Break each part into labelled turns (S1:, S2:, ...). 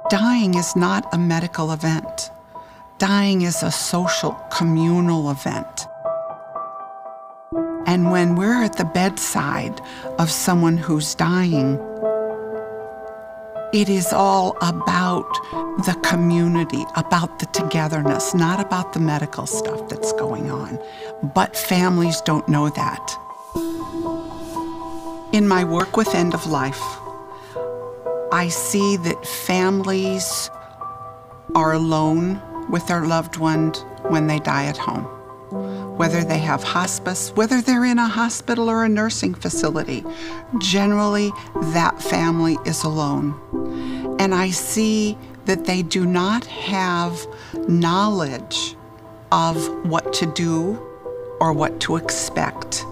S1: Dying is not a medical event. Dying is a social, communal event. And when we're at the bedside of someone who's dying, it is all about the community, about the togetherness, not about the medical stuff that's going on. But families don't know that. In my work with end of life, I see that families are alone with their loved one when they die at home. Whether they have hospice, whether they're in a hospital or a nursing facility, generally that family is alone. And I see that they do not have knowledge of what to do or what to expect.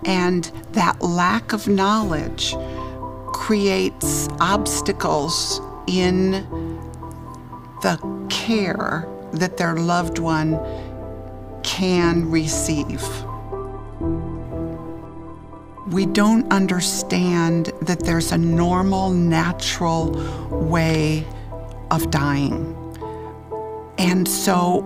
S1: And that lack of knowledge creates obstacles in the care that their loved one can receive. We don't understand that there's a normal, natural way of dying. And so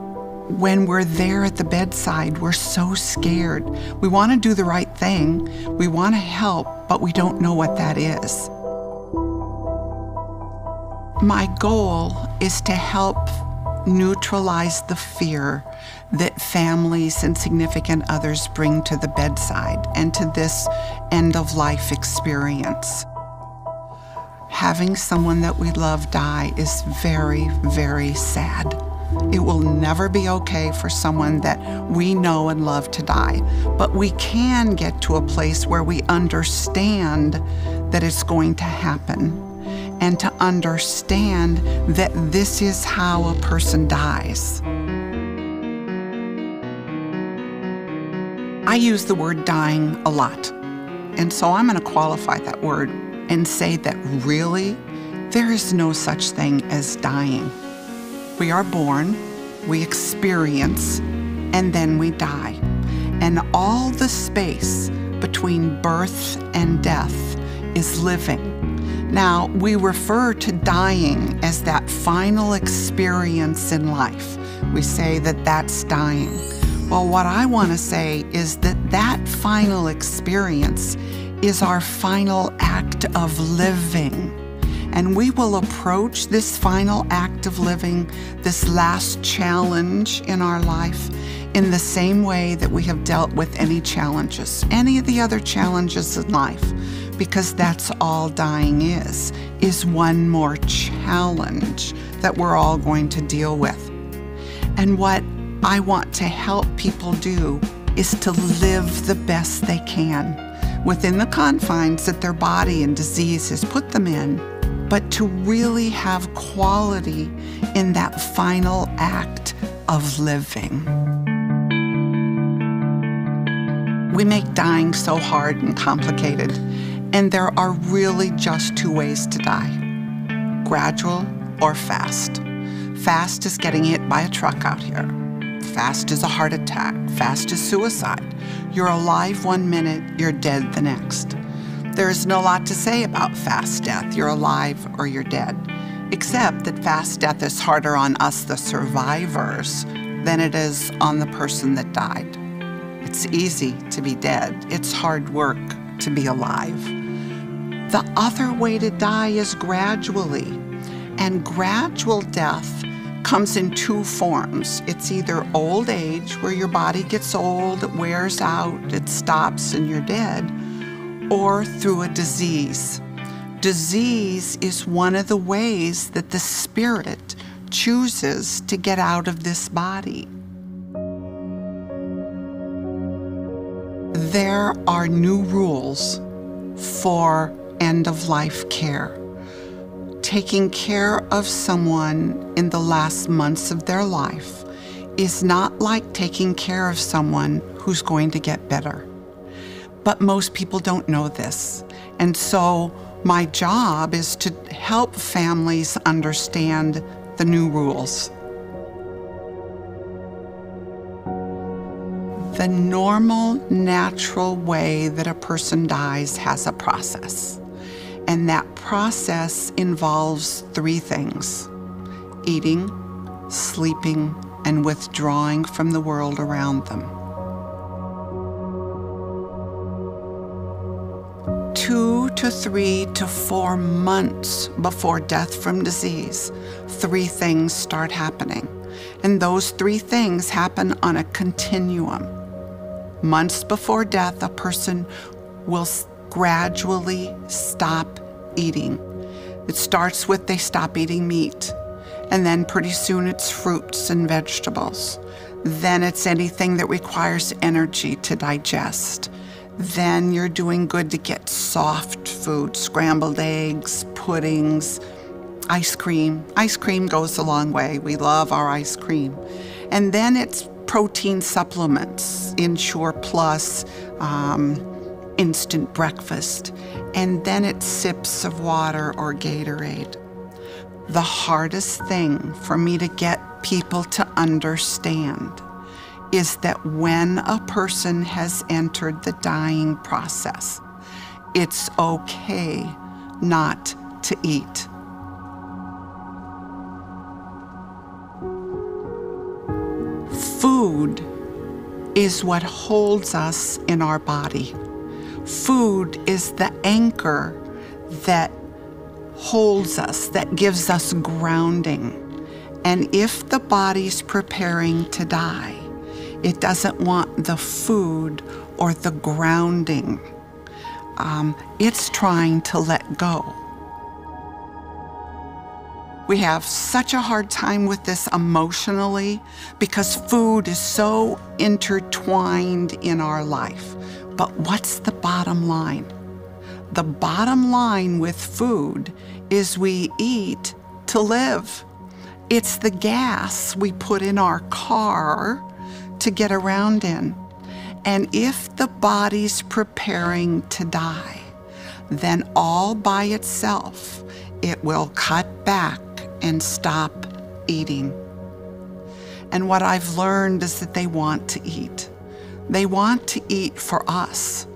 S1: when we're there at the bedside, we're so scared. We want to do the right thing. We want to help, but we don't know what that is. My goal is to help neutralize the fear that families and significant others bring to the bedside and to this end-of-life experience. Having someone that we love die is very, very sad. It will never be okay for someone that we know and love to die, but we can get to a place where we understand that it's going to happen and to understand that this is how a person dies. I use the word dying a lot, and so I'm going to qualify that word and say that really, there is no such thing as dying. We are born, we experience, and then we die. And all the space between birth and death is living. Now, we refer to dying as that final experience in life. We say that that's dying. Well, what I want to say is that that final experience is our final act of living. And we will approach this final act of living, this last challenge in our life, in the same way that we have dealt with any challenges, any of the other challenges in life, because that's all dying is one more challenge that we're all going to deal with. And what I want to help people do is to live the best they can within the confines that their body and disease has put them in, but to really have quality in that final act of living. We make dying so hard and complicated, and there are really just two ways to die: gradual or fast. Fast is getting hit by a truck out here. Fast is a heart attack. Fast is suicide. You're alive 1 minute, you're dead the next. There is no lot to say about fast death. You're alive or you're dead, except that fast death is harder on us, the survivors, than it is on the person that died. It's easy to be dead. It's hard work to be alive. The other way to die is gradually, and gradual death comes in two forms. It's either old age, where your body gets old, it wears out, it stops, and you're dead, or through a disease. Disease is one of the ways that the spirit chooses to get out of this body. There are new rules for end-of-life care. Taking care of someone in the last months of their life is not like taking care of someone who's going to get better. But most people don't know this. And so my job is to help families understand the new rules. The normal, natural way that a person dies has a process. And that process involves three things: eating, sleeping, and withdrawing from the world around them. 2 to 3 to 4 months before death from disease, three things start happening. And those three things happen on a continuum. Months before death, a person will gradually stop eating. It starts with they stop eating meat, and then pretty soon it's fruits and vegetables. Then it's anything that requires energy to digest. Then you're doing good to get soft food, scrambled eggs, puddings, ice cream. Ice cream goes a long way. We love our ice cream. And then it's protein supplements, Ensure Plus, instant breakfast. And then it's sips of water or Gatorade. The hardest thing for me to get people to understand is that when a person has entered the dying process, it's okay not to eat. Food is what holds us in our body. Food is the anchor that holds us, that gives us grounding. And if the body's preparing to die, it doesn't want the food or the grounding. It's trying to let go. We have such a hard time with this emotionally because food is so intertwined in our life. But what's the bottom line? The bottom line with food is we eat to live. It's the gas we put in our car to get around in. And if the body's preparing to die, then all by itself, it will cut back and stop eating. And what I've learned is that they want to eat. They want to eat for us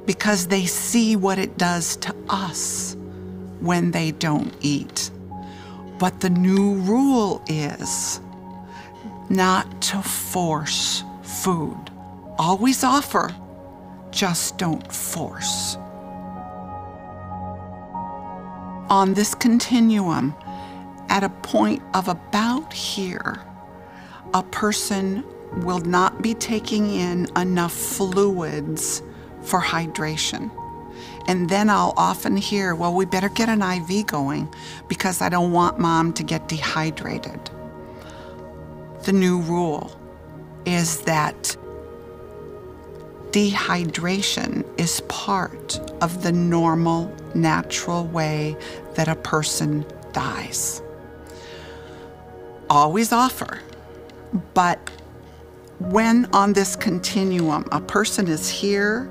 S1: because they see what it does to us when they don't eat. But the new rule is not to force food. Always offer, just don't force. On this continuum, at a point of about here, a person will not be taking in enough fluids for hydration. And then I'll often hear, well, we better get an IV going because I don't want mom to get dehydrated. The new rule is that dehydration is part of the normal, natural way that a person dies. Always offer, but when on this continuum a person is here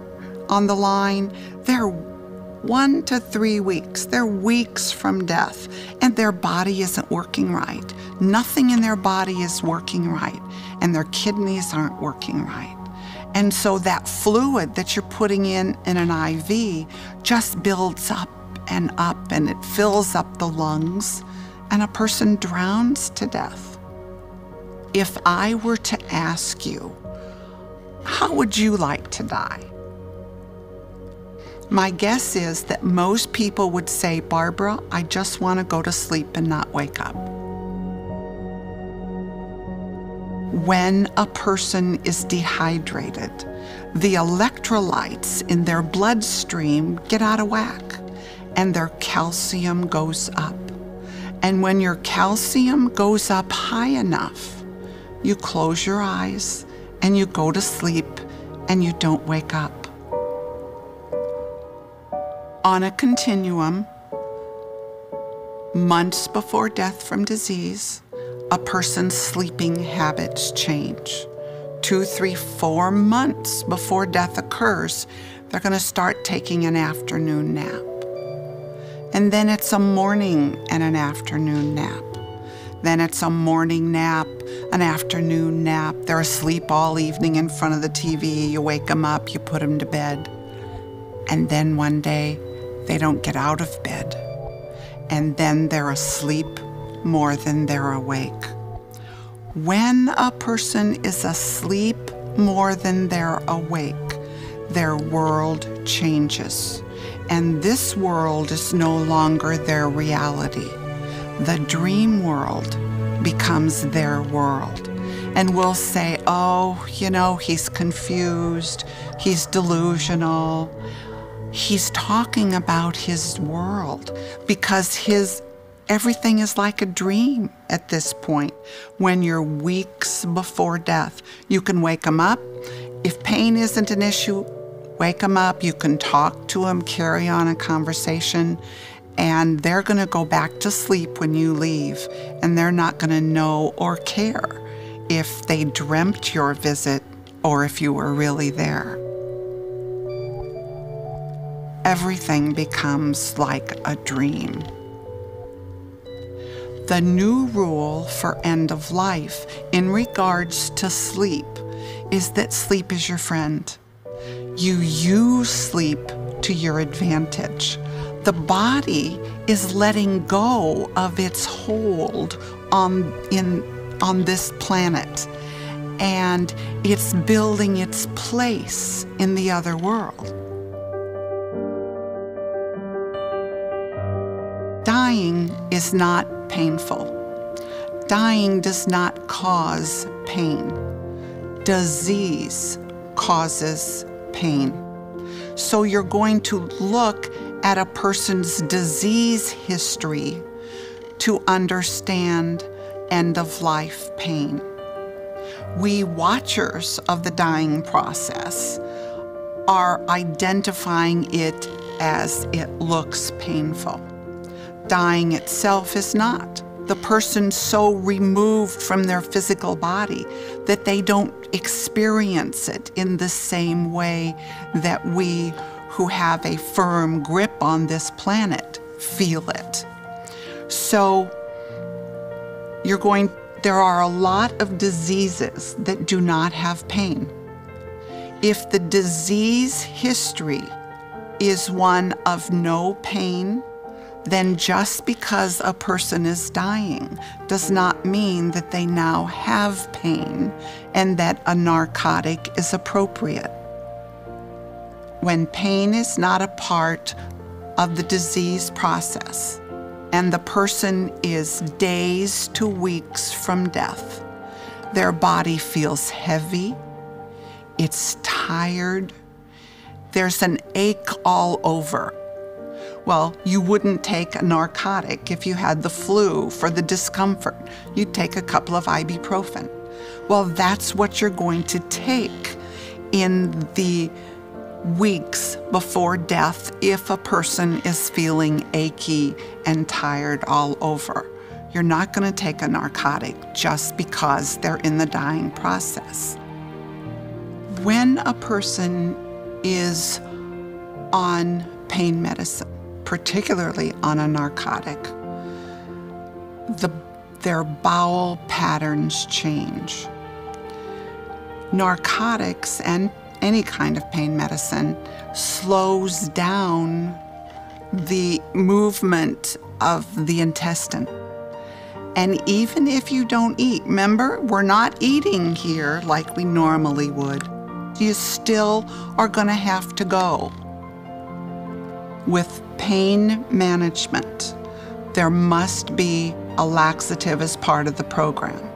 S1: on the line, they're 1 to 3 weeks. They're weeks from death, and their body isn't working right. Nothing in their body is working right, and their kidneys aren't working right. And so that fluid that you're putting in an IV just builds up, and it fills up the lungs, and a person drowns to death. If I were to ask you, how would you like to die? My guess is that most people would say, Barbara, I just want to go to sleep and not wake up. When a person is dehydrated, the electrolytes in their bloodstream get out of whack and their calcium goes up. And when your calcium goes up high enough, you close your eyes and you go to sleep and you don't wake up. On a continuum, months before death from disease, a person's sleeping habits change. 2, 3, 4 months before death occurs, they're going to start taking an afternoon nap. And then it's a morning and an afternoon nap. Then it's a morning nap, an afternoon nap. They're asleep all evening in front of the TV. You wake them up, you put them to bed. And then one day, They don't get out of bed. And then they're asleep more than they're awake. When a person is asleep more than they're awake, their world changes. And this world is no longer their reality. The dream world becomes their world. And we'll say, oh, he's confused, he's delusional. He's talking about his world because everything is like a dream at this point. When you're weeks before death, you can wake them up. If pain isn't an issue, wake them up. You can talk to them, carry on a conversation, and they're going to go back to sleep when you leave, and they're not going to know or care if they dreamt your visit or if you were really there. Everything becomes like a dream. The new rule for end of life in regards to sleep is that sleep is your friend. You use sleep to your advantage. The body is letting go of its hold on this planet, and it's building its place in the other world. Dying is not painful. Dying does not cause pain. Disease causes pain. So you're going to look at a person's disease history to understand end-of-life pain. We watchers of the dying process are identifying it as it looks painful. Dying itself is not. The person's so removed from their physical body that they don't experience it in the same way that we who have a firm grip on this planet feel it. So there are a lot of diseases that do not have pain. If the disease history is one of no pain, then just because a person is dying does not mean that they now have pain and that a narcotic is appropriate. When pain is not a part of the disease process and the person is days to weeks from death, their body feels heavy, it's tired, there's an ache all over. Well, you wouldn't take a narcotic if you had the flu for the discomfort. You'd take a couple of ibuprofen. Well, that's what you're going to take in the weeks before death if a person is feeling achy and tired all over. You're not going to take a narcotic just because they're in the dying process. When a person is on pain medicine, particularly on a narcotic, their bowel patterns change. Narcotics and any kind of pain medicine slows down the movement of the intestine. And even if you don't eat, remember, we're not eating here like we normally would. You still are going to have to go. With pain management, there must be a laxative as part of the program.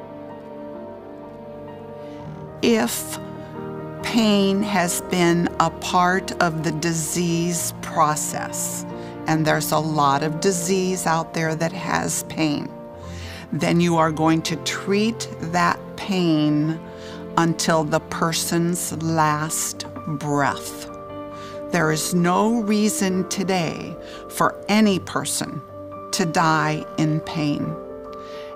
S1: If pain has been a part of the disease process, and there's a lot of disease out there that has pain, then you are going to treat that pain until the person's last breath. There is no reason today for any person to die in pain.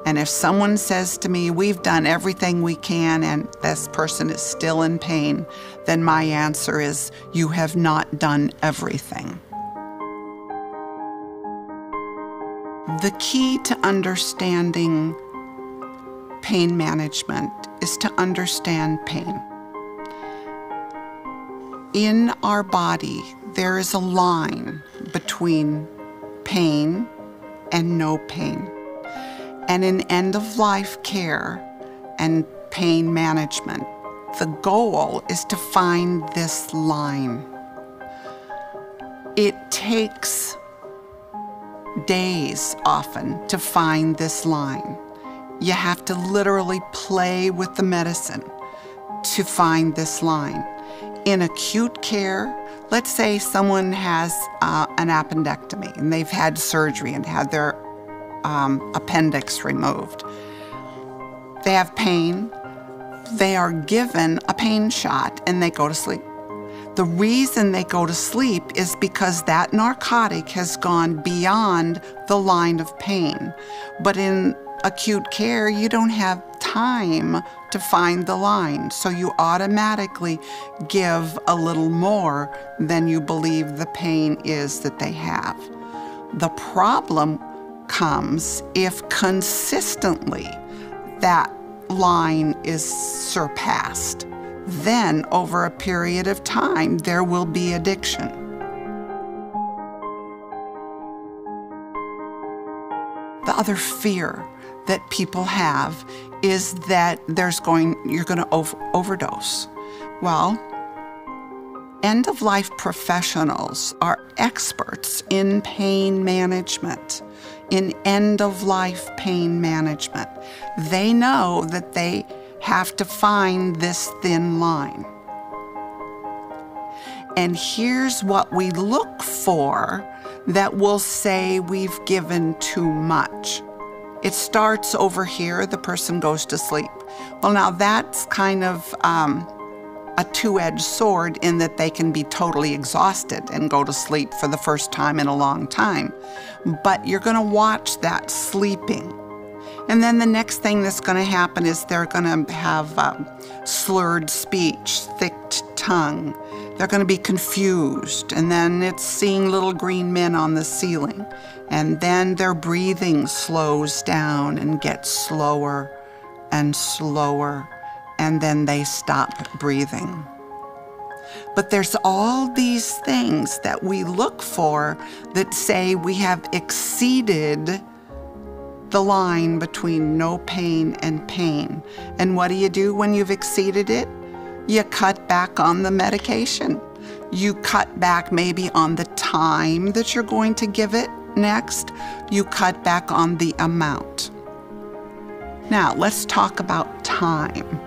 S1: And if someone says to me, we've done everything we can and this person is still in pain, then my answer is, you have not done everything. The key to understanding pain management is to understand pain. In our body, there is a line between pain and no pain. And in end-of-life care and pain management, the goal is to find this line. It takes days often to find this line. You have to literally play with the medicine to find this line. In acute care, let's say someone has an appendectomy and they've had surgery and had their appendix removed. They have pain. They are given a pain shot and they go to sleep. The reason they go to sleep is because that narcotic has gone beyond the line of pain. But in acute care, you don't have time to find the line, so you automatically give a little more than you believe the pain is that they have. The problem comes if consistently that line is surpassed. Then, over a period of time, there will be addiction. The other fear that people have is that you're going to overdose. Well, end-of-life professionals are experts in pain management, in end-of-life pain management. They know that they have to find this thin line. And here's what we look for that will say we've given too much. It starts over here, the person goes to sleep. Well, now that's kind of a two-edged sword in that they can be totally exhausted and go to sleep for the first time in a long time. But you're going to watch that sleeping. And then the next thing that's going to happen is they're going to have slurred speech, thick tongue. They're going to be confused. And then it's seeing little green men on the ceiling. And then their breathing slows down and gets slower and slower. And then they stop breathing. But there's all these things that we look for that say we have exceeded the line between no pain and pain. And what do you do when you've exceeded it? You cut back on the medication. You cut back maybe on the time that you're going to give it next. You cut back on the amount. Now, let's talk about time,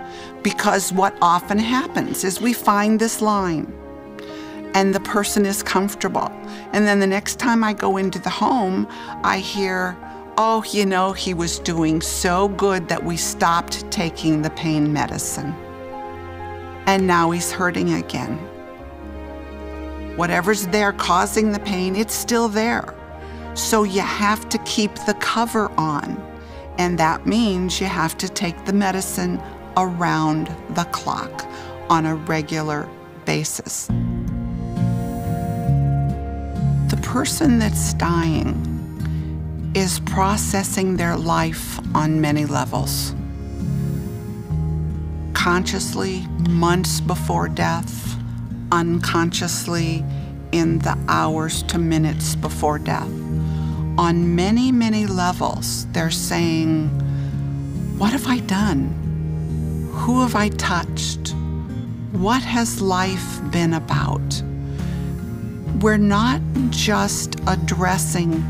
S1: because what often happens is we find this line and the person is comfortable. And then the next time I go into the home, I hear, oh, you know, he was doing so good that we stopped taking the pain medicine. And now he's hurting again. Whatever's there causing the pain, it's still there. So you have to keep the cover on. And that means you have to take the medicine around the clock on a regular basis. The person that's dying is processing their life on many levels. Consciously, months before death, unconsciously, in the hours to minutes before death. On many, many levels, they're saying, what have I done? Who have I touched? What has life been about? We're not just addressing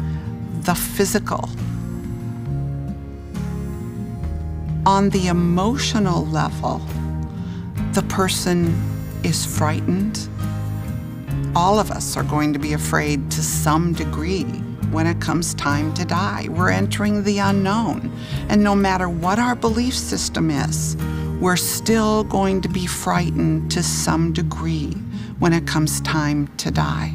S1: the physical. On the emotional level, the person is frightened. All of us are going to be afraid to some degree when it comes time to die. We're entering the unknown. And no matter what our belief system is, we're still going to be frightened to some degree when it comes time to die.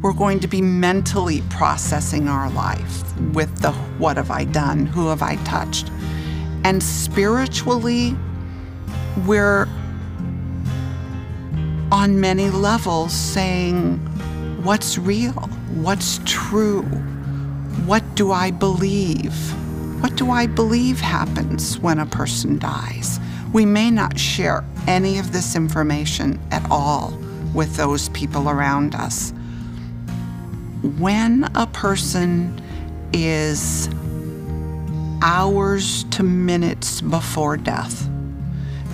S1: We're going to be mentally processing our life with the what have I done, who have I touched. And spiritually, we're on many levels saying, what's real? What's true? What do I believe? What do I believe happens when a person dies? We may not share any of this information at all with those people around us. When a person is hours to minutes before death,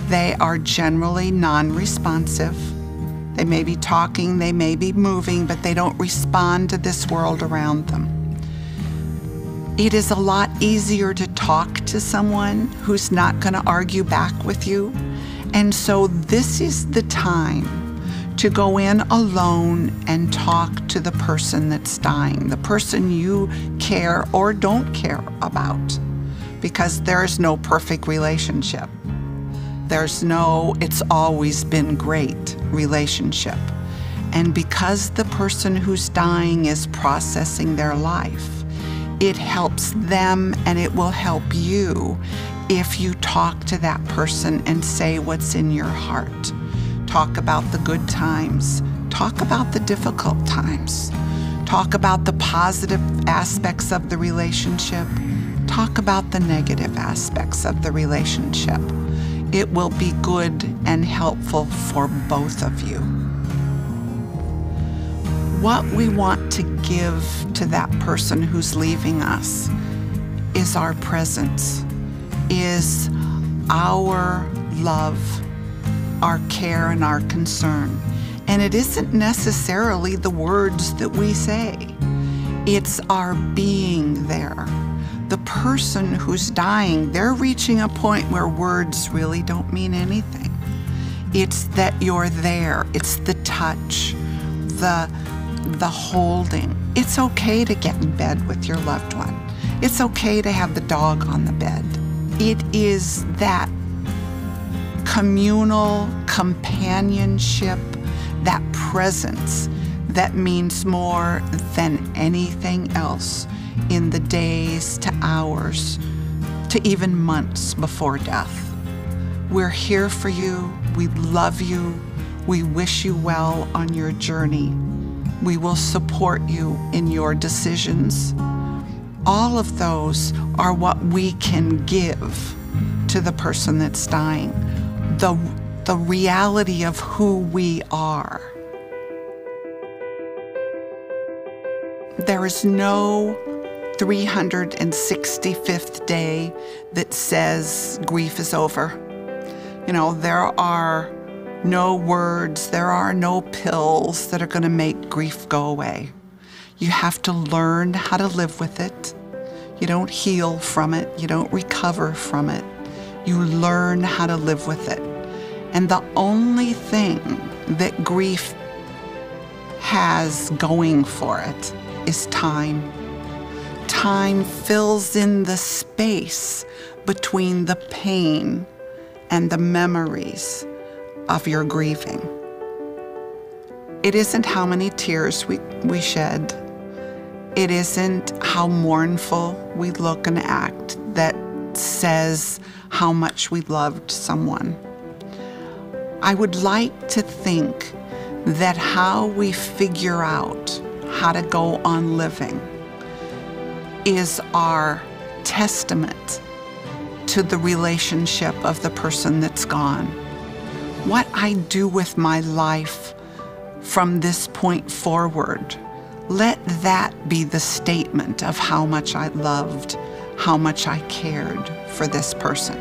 S1: they are generally non-responsive. They may be talking, they may be moving, but they don't respond to this world around them. It is a lot easier to talk to someone who's not going to argue back with you. And so this is the time to go in alone and talk to the person that's dying, the person you care or don't care about, because there's no perfect relationship. There's no "it's always been great" relationship. And because the person who's dying is processing their life, it helps them and it will help you if you talk to that person and say what's in your heart. Talk about the good times. Talk about the difficult times. Talk about the positive aspects of the relationship. Talk about the negative aspects of the relationship. It will be good and helpful for both of you. What we want to give to that person who's leaving us is our presence, is our love, our care, and our concern. And it isn't necessarily the words that we say. It's our being there. The person who's dying, they're reaching a point where words really don't mean anything. It's that you're there. It's the touch, the holding. It's okay to get in bed with your loved one. It's okay to have the dog on the bed. It is that communal companionship, that presence that means more than anything else in the days to hours to even months before death. We're here for you. We love you. We wish you well on your journey. We will support you in your decisions. All of those are what we can give to the person that's dying. The reality of who we are. There is no 365th day that says grief is over. You know, there are no words, there are no pills that are going to make grief go away. You have to learn how to live with it. You don't heal from it. You don't recover from it. You learn how to live with it. And the only thing that grief has going for it is time. Time fills in the space between the pain and the memories of your grieving. It isn't how many tears we shed. It isn't how mournful we look and act that says how much we loved someone. I would like to think that how we figure out how to go on living is our testament to the relationship of the person that's gone. What I do with my life from this point forward, let that be the statement of how much I loved, how much I cared for this person.